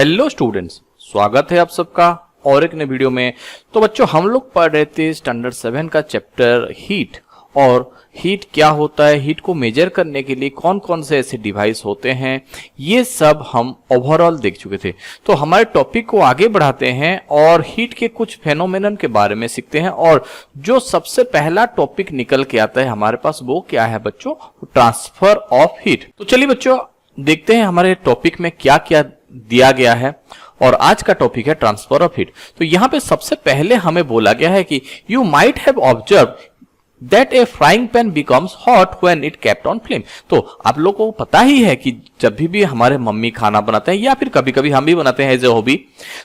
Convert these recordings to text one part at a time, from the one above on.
Hello students, स्वागत है आप सबका और एक नए वीडियो में। तो बच्चों, हम लोग पढ़ रहे थे स्टैंडर्ड 7 का चैप्टर हीट। और हीट क्या होता है, हीट को मेजर करने के लिए कौन कौन से ऐसे डिवाइस होते हैं, ये सब हम ओवरऑल देख चुके थे। तो हमारे टॉपिक को आगे बढ़ाते हैं और हीट के कुछ फेनोमेनन के बारे में सीखते हैं। और जो सबसे पहला टॉपिक निकल के आता है हमारे पास, वो क्या है बच्चों? Transfer of heat. तो चलिए बच्चों, देखते हैं हमारे टॉपिक में क्या क्या दिया गया है। और आज का टॉपिक है ट्रांसफर ऑफ हीट। तो यहां पे सबसे पहले हमें बोला गया है कि you might have observe that A frying pan becomes hot when it kept on flame. तो आप लोगों को पता ही है कि जब भी हमारे मम्मी खाना बनाते हैं या फिर कभी कभी हम भी बनाते हैं एज ए हॉबी,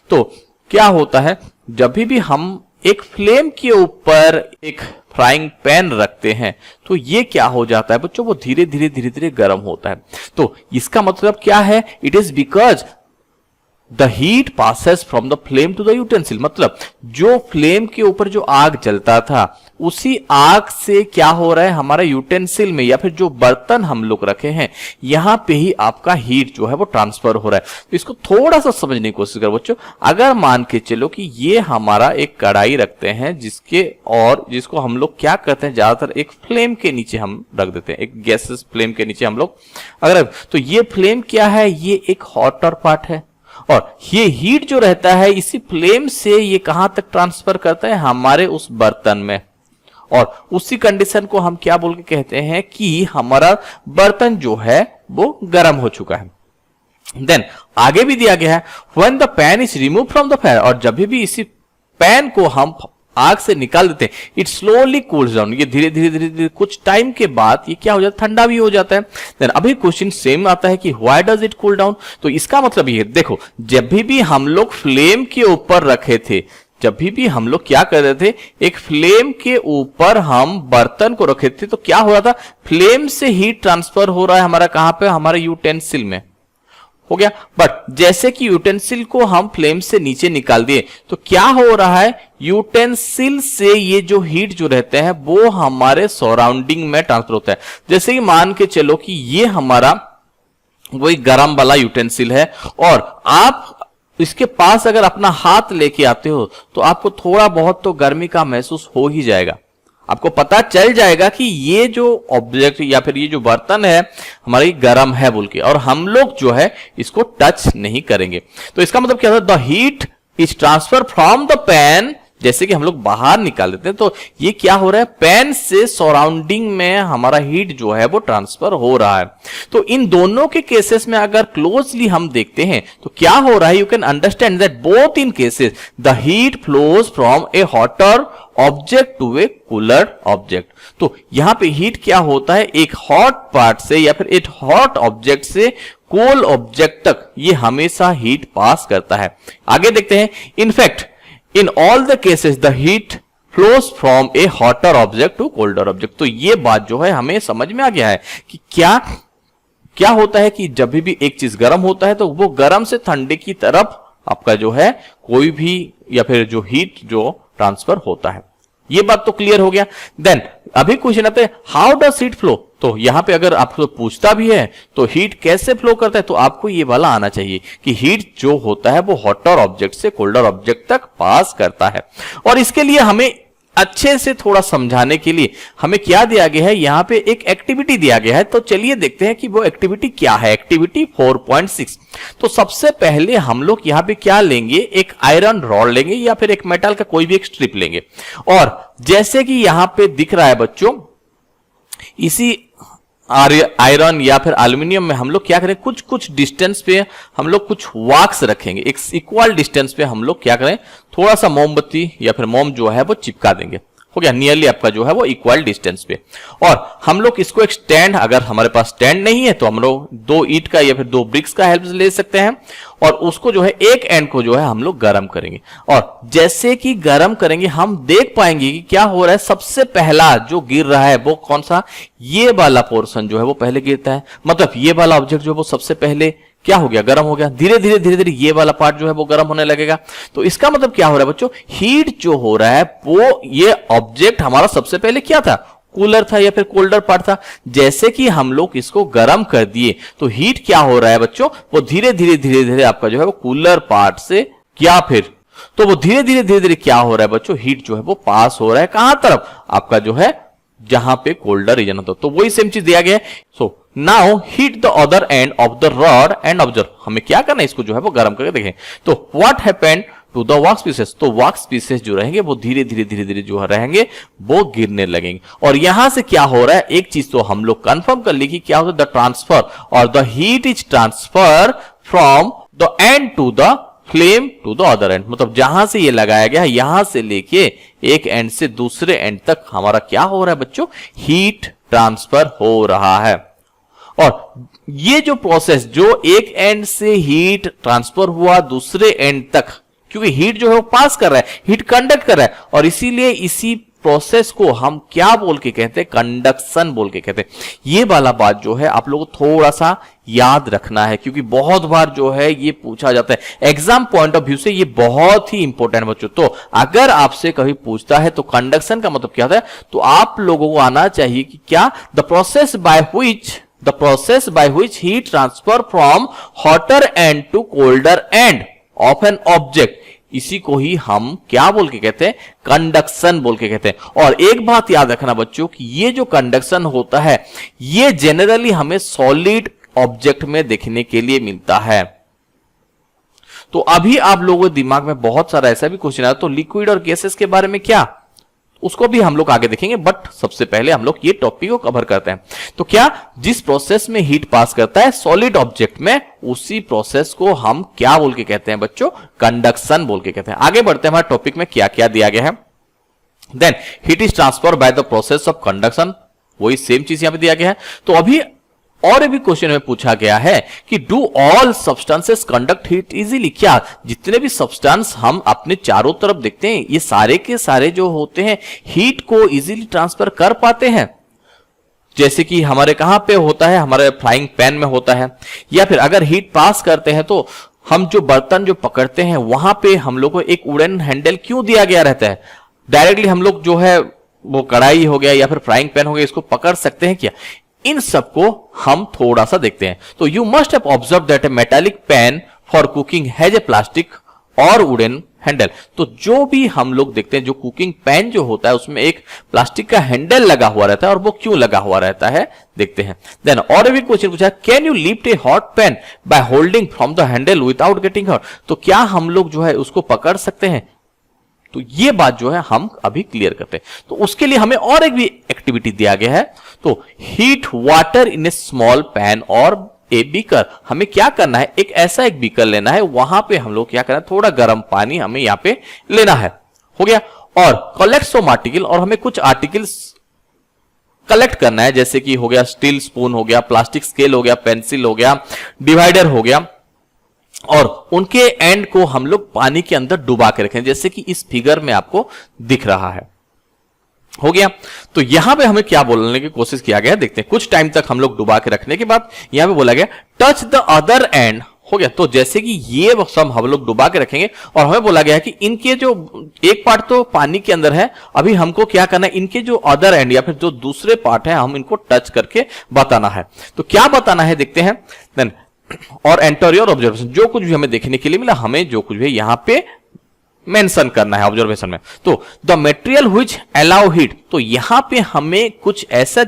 तो क्या होता है, जब भी हम एक फ्लेम के ऊपर एक फ्राइंग पैन रखते हैं तो ये क्या हो जाता है बच्चों, वो धीरे धीरे गर्म होता है। तो इसका मतलब क्या है? It is because the heat passes from the flame to the utensil. मतलब जो फ्लेम के ऊपर जो आग जलता था, उसी आग से क्या हो रहा है, हमारे यूटेंसिल में या फिर जो बर्तन हम लोग रखे हैं, यहां पे ही आपका हीट जो है वो ट्रांसफर हो रहा है। तो इसको थोड़ा सा समझने की कोशिश करो बच्चों। अगर मान के चलो कि ये हमारा एक कढ़ाई रखते हैं जिसको हम लोग क्या करते हैं, ज्यादातर एक फ्लेम के नीचे हम रख देते हैं, एक गैसेस फ्लेम के नीचे हम लोग अगर, तो ये फ्लेम क्या है, ये एक हॉटर पार्ट है। और ये हीट जो रहता है इसी फ्लेम से ये कहां तक ट्रांसफर करता है, हमारे उस बर्तन में। और उसी कंडीशन को हम क्या बोल के कहते हैं कि हमारा बर्तन जो है वो गर्म हो चुका है। देन आगे भी दिया गया है, when the pan is remove from the fire. और जब भी इसी पैन को हम आग से निकाल देते हैं, इट स्लोली कूल्स डाउन। ये धीरे धीरे कुछ टाइम के बाद ये क्या हो जाता है, ठंडा भी हो जाता है। देन अभी क्वेश्चन सेम आता है कि why does it cool down. तो इसका मतलब ये देखो, जब भी हम लोग फ्लेम के ऊपर रखे थे, जब भी हम लोग क्या कर रहे थे, एक फ्लेम के ऊपर हम बर्तन को रखे थे, तो क्या हो रहा था, फ्लेम से हीट ट्रांसफर हो रहा है हमारा कहां पे, हमारे यूटेंसिल में हो गया। बट जैसे कि यूटेंसिल को हम फ्लेम से नीचे निकाल दिए, तो क्या हो रहा है, यूटेंसिल से ये जो हीट जो रहते हैं वो हमारे सराउंडिंग में ट्रांसफर होता है। जैसे कि मान के चलो कि ये हमारा वही गरम वाला यूटेंसिल है, और आप इसके पास अगर अपना हाथ लेके आते हो तो आपको थोड़ा बहुत तो गर्मी का महसूस हो ही जाएगा। आपको पता चल जाएगा कि ये जो ऑब्जेक्ट या फिर ये जो बर्तन है हमारी गर्म है बोल के, और हम लोग जो है इसको टच नहीं करेंगे। तो इसका मतलब क्या होता है, the heat is transfer from the pan. जैसे कि हम लोग बाहर निकाल देते हैं, तो ये क्या हो रहा है, पैन से सराउंडिंग में हमारा हीट जो है वो ट्रांसफर हो रहा है। तो इन दोनों के केसेस में अगर क्लोजली हम देखते हैं तो क्या हो रहा है, you can understand that both in cases the heat flows from a hotter object to a cooler object. तो यहां पे हीट क्या होता है, एक हॉट पार्ट से या फिर एक हॉट ऑब्जेक्ट से कोल्ड ऑब्जेक्ट तक ये हमेशा हीट पास करता है। आगे देखते हैं, in fact in all the cases the heat flows from a hotter object to colder object। तो ये बात जो है हमें समझ में आ गया है कि क्या होता है कि जब भी एक चीज गर्म होता है तो वो गर्म से ठंडे की तरफ आपका जो है कोई भी या फिर जो हीट जो ट्रांसफर होता है। ये बात तो क्लियर हो गया। देन अभी क्वेश्चन आता है, हाउ डज हीट फ्लो। तो यहां पे अगर आपको पूछता भी है तो हीट कैसे फ्लो करता है, तो आपको ये वाला आना चाहिए कि हीट जो होता है वो हॉटर ऑब्जेक्ट से कोल्डर ऑब्जेक्ट तक पास करता है। और इसके लिए हमें अच्छे से थोड़ा समझाने के लिए हमें क्या दिया गया है, यहां पे एक एक्टिविटी दिया गया है। तो चलिए देखते हैं कि वो एक्टिविटी क्या है। एक्टिविटी 4.6। तो सबसे पहले हम लोग यहां पे क्या लेंगे, एक आयरन रॉड लेंगे या फिर एक मेटल का कोई भी एक स्ट्रिप लेंगे। और जैसे कि यहां पे दिख रहा है बच्चों, इसी आयरन या फिर एल्यूमिनियम में हम लोग क्या करें, कुछ डिस्टेंस पे हम लोग कुछ वॉक्स रखेंगे। एक इक्वल डिस्टेंस पे हम लोग क्या करें, थोड़ा सा मोमबत्ती या फिर मोम जो है वो चिपका देंगे। हो गया, नियरली आपका जो है वो इक्वल डिस्टेंस पे। और हम लोग इसको एक स्टैंड, अगर हमारे पास स्टैंड नहीं है तो हम लोग 2 ईंट का या फिर 2 ब्रिक्स का हेल्प ले सकते हैं। और उसको जो है एक एंड को जो है हम लोग गर्म करेंगे। और जैसे कि गर्म करेंगे हम देख पाएंगे कि क्या हो रहा है, सबसे पहला जो गिर रहा है वो कौन सा, ये वाला पोर्शन जो है वो पहले गिरता है। मतलब ये वाला ऑब्जेक्ट जो है वो सबसे पहले क्या हो गया, गर्म हो गया। धीरे धीरे ये वाला पार्ट जो है वो गर्म होने लगेगा। तो इसका मतलब क्या हो रहा है बच्चों, हीट जो हो रहा है वो ये ऑब्जेक्ट हमारा सबसे पहले क्या था, कूलर था या फिर कोल्डर पार्ट था। जैसे कि हम लोग इसको गर्म कर दिए तो हीट क्या हो रहा है बच्चों, वो धीरे धीरे आपका जो है वो कूलर पार्ट से या फिर तो वो धीरे धीरे क्या हो रहा है बच्चों, हीट जो है वो पास हो रहा है कहां तरफ, आपका जो है जहां पे कोल्डर रीजन होता है। तो वही सेम चीज दिया गया है। So now heat the other end of the rod and observe, हमें क्या करना है, इसको जो है वो गर्म करके देखें। तो what happened to the work pieces, तो वर्क पीसेस जो रहेंगे वो धीरे धीरे जो रहेंगे वो गिरने लगेंगे। और यहां से क्या हो रहा है, एक चीज तो हम लोग कंफर्म कर ली कि क्या होता है, द ट्रांसफर और the heat is transfer from the end to the flame to the other end, मतलब जहां से ये लगाया गया है यहां से लेके एक एंड से दूसरे एंड तक हमारा क्या हो रहा है बच्चों, हीट ट्रांसफर हो रहा है। और ये जो प्रोसेस जो एक एंड से हीट ट्रांसफर हुआ दूसरे एंड तक, क्योंकि हीट जो है वो पास कर रहा है, हीट कंडक्ट कर रहा है, और इसीलिए इसी प्रोसेस को हम क्या बोल के कहते हैं, कंडक्शन बोल के कहते हैं। ये वाला बात जो है आप लोगों को थोड़ा सा याद रखना है, क्योंकि बहुत बार जो है ये पूछा जाता है एग्जाम पॉइंट ऑफ व्यू से, ये बहुत ही इंपॉर्टेंट बच्चों। तो अगर आपसे कभी पूछता है तो कंडक्शन का मतलब क्या होता है, तो आप लोगों को आना चाहिए कि क्या, the process by which heat transfer from hotter end to colder end of an object, इसी को ही हम क्या बोल के कहते हैं, कंडक्शन बोल के कहते हैं। और एक बात याद रखना बच्चों कि ये जो कंडक्शन होता है ये जनरली हमें सॉलिड ऑब्जेक्ट में देखने के लिए मिलता है। तो अभी आप लोगों के दिमाग में बहुत सारा ऐसा भी क्वेश्चन आया, तो लिक्विड और गैसेस के बारे में क्या, उसको भी हम लोग आगे देखेंगे, बट सबसे पहले हम लोग ये टॉपिक को कवर करते हैं। तो क्या, जिस प्रोसेस में हीट पास करता है सॉलिड ऑब्जेक्ट में, उसी प्रोसेस को हम क्या बोल के कहते हैं बच्चों, कंडक्शन बोल के कहते हैं। आगे बढ़ते हैं, हमारे टॉपिक में क्या क्या दिया गया है। Then heat is transfer by the process of conduction, वही सेम चीज यहां पे दिया गया है। तो अभी और भी क्वेश्चन में पूछा गया है कि do all substances conduct heat easily, क्या जितने भी सब्सटेंस हम अपने चारों तरफ देखते हैं ये सारे के सारे जो होते हैं हीट को इजीली ट्रांसफर कर पाते हैं। जैसे कि हमारे कहां पे होता है, हमारे फ्राइंग पैन में होता है, या फिर अगर हीट पास करते हैं तो हम जो बर्तन जो पकड़ते हैं वहां पे हम लोग को एक वुडन हैंडल क्यों दिया गया रहता है, डायरेक्टली हम लोग जो है वो कढ़ाई हो गया या फिर फ्राइंग पैन हो गया इसको पकड़ सकते हैं क्या, इन सबको हम थोड़ा सा देखते हैं। तो you must have observe that A metallic pan for cooking has a plastic और वुडन हैंडल। तो जो भी हम लोग देखते हैं, जो कुकिंग पैन जो होता है उसमें एक प्लास्टिक का हैंडल लगा हुआ रहता है, और वो क्यों लगा हुआ रहता है देखते हैं। देन और भी क्वेश्चन पूछा, can you lift a hot pan by holding from the handle without getting hurt, तो क्या हम लोग जो है उसको पकड़ सकते हैं, तो ये बात जो है हम अभी क्लियर करते हैं। तो उसके लिए हमें और एक भी एक्टिविटी दिया गया है, तो heat water in A small pan और ए बीकर, हमें क्या करना है, एक ऐसा एक बीकर लेना है, वहां पे हम लोग क्या करना है, थोड़ा गर्म पानी हमें यहां पे लेना है, हो गया। और कलेक्ट सम आर्टिकल, और हमें कुछ आर्टिकल्स कलेक्ट करना है, जैसे कि हो गया स्टील स्पून हो गया, प्लास्टिक स्केल हो गया, पेंसिल हो गया, डिवाइडर हो गया, और उनके एंड को हम लोग पानी के अंदर डुबा के रखें, जैसे कि इस फिगर में आपको दिख रहा है, हो गया। तो यहां पे हमें क्या बोलने की कोशिश किया गया देखते हैं। कुछ टाइम तक हम लोग डुबा के रखने के बाद यहां पे बोला गया टच द अदर एंड, हो गया। तो जैसे कि ये सब हम लोग डुबा के रखेंगे, और हमें बोला गया कि इनके जो एक पार्ट तो पानी के अंदर है, अभी हमको क्या करना है, इनके जो अदर एंड या फिर जो दूसरे पार्ट है हम इनको टच करके बताना है। तो क्या बताना है देखते हैं। देन और एंटीरियर ऑब्जर्वेशन, जो कुछ भी हमें देखने के लिए मिला हमें जो कुछ भी यहां पे मेंशन करना है ऑब्जर्वेशन में। तो the material which allow heat, तो यहां पे हमें कुछ ऐसा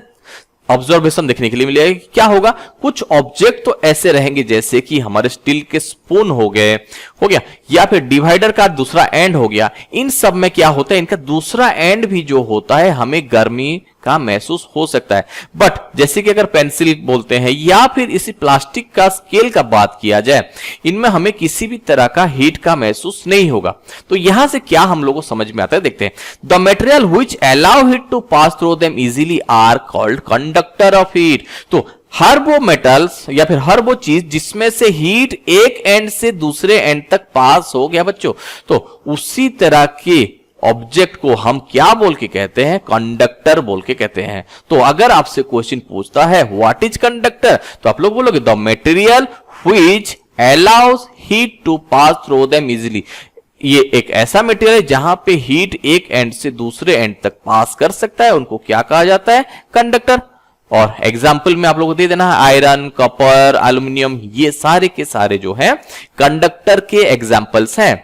ऑब्जर्वेशन देखने के लिए मिलेगा कि क्या होगा, कुछ ऑब्जेक्ट तो ऐसे रहेंगे जैसे कि हमारे स्टील के स्पून हो गए, हो गया, या फिर डिवाइडर का दूसरा एंड हो गया। इन सब में क्या होता है, इनका दूसरा एंड भी जो होता है हमें गर्मी का महसूस हो सकता है। बट जैसे कि अगर पेंसिल बोलते हैं या फिर इसी प्लास्टिक का स्केल का बात किया जाए, इनमें हमें किसी भी तरह का हीट का महसूस नहीं होगा। तो यहां से क्या हम लोगों को समझ में आता है देखते हैं। The material which allow heat to pass through them easily are called conductor of heat. तो हर वो मेटल्स या फिर हर वो चीज जिसमें से हीट एक एंड से दूसरे एंड तक पास हो गया बच्चों, तो उसी तरह के ऑब्जेक्ट को हम क्या बोल के कहते हैं, कंडक्टर बोल के कहते हैं। तो अगर आपसे क्वेश्चन पूछता है व्हाट इज कंडक्टर, तो आप लोग बोलोगे the material which allows heat to pass through them easily. ये एक ऐसा मटेरियल है जहां पे हीट एक एंड से दूसरे एंड तक पास कर सकता है, उनको क्या कहा जाता है? कंडक्टर। और एग्जाम्पल में आप लोगों को दे देना है, आयरन, कॉपर, एल्यूमिनियम, ये सारे के सारे जो है कंडक्टर के एग्जाम्पल्स हैं।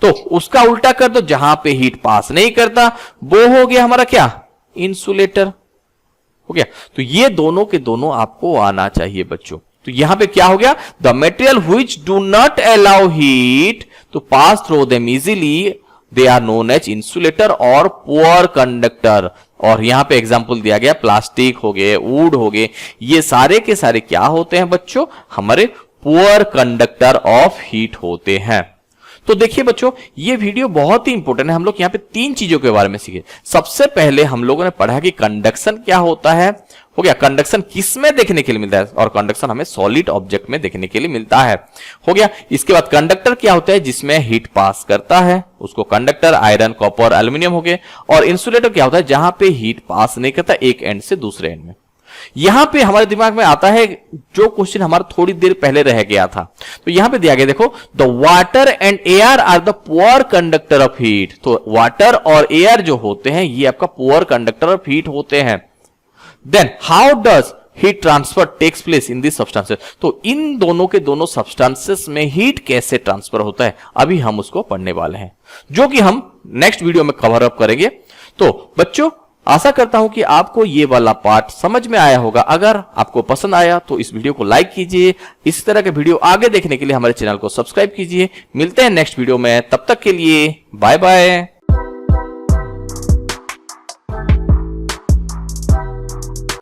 तो उसका उल्टा कर दो, जहां पे हीट पास नहीं करता वो हो गया हमारा क्या? इंसुलेटर हो गया। तो ये दोनों के दोनों आपको आना चाहिए बच्चों। तो यहां पे क्या हो गया? The material which do not allow heat to pass through them easily, they are known as insulator और पुअर कंडक्टर। और यहां पे एग्जांपल दिया गया, प्लास्टिक हो गए, वुड हो गए, ये सारे के सारे क्या होते हैं बच्चों? हमारे पुअर कंडक्टर ऑफ हीट होते हैं। तो देखिए बच्चों, ये वीडियो बहुत ही इंपॉर्टेंट है। हम लोग यहां पे 3 चीजों के बारे में सीखे। सबसे पहले हम लोगों ने पढ़ा कि कंडक्शन क्या होता है, हो गया। कंडक्शन किस में देखने के लिए मिलता है? और कंडक्शन हमें सॉलिड ऑब्जेक्ट में देखने के लिए मिलता है, हो गया। इसके बाद कंडक्टर क्या होता है? जिसमें हीट पास करता है, उसको कंडक्टर, आयरन, कॉपर, एल्यूमिनियम हो गए। और इंसुलेटर क्या होता है? जहां पे हीट पास नहीं करता एक एंड से दूसरे एंड में। यहां पे हमारे दिमाग में आता है जो क्वेश्चन हमारा थोड़ी देर पहले रह गया था। तो यहां पे दिया गया, देखो, the water and air are the poor conductor of heat. तो वाटर और एयर जो होते हैं ये आपका पुअर कंडक्टर ऑफ हीट होते हैं। Then how does heat transfer takes place in this substances? तो इन दोनों के दोनों सब्सटेंसेस में हीट कैसे ट्रांसफर होता है, अभी हम उसको पढ़ने वाले हैं, जो कि हम नेक्स्ट वीडियो में कवर अप करेंगे। तो बच्चों, आशा करता हूं कि आपको ये वाला पार्ट समझ में आया होगा। अगर आपको पसंद आया तो इस वीडियो को लाइक कीजिए। इस तरह के वीडियो आगे देखने के लिए हमारे चैनल को सब्सक्राइब कीजिए। मिलते हैं नेक्स्ट वीडियो में, तब तक के लिए बाय बाय।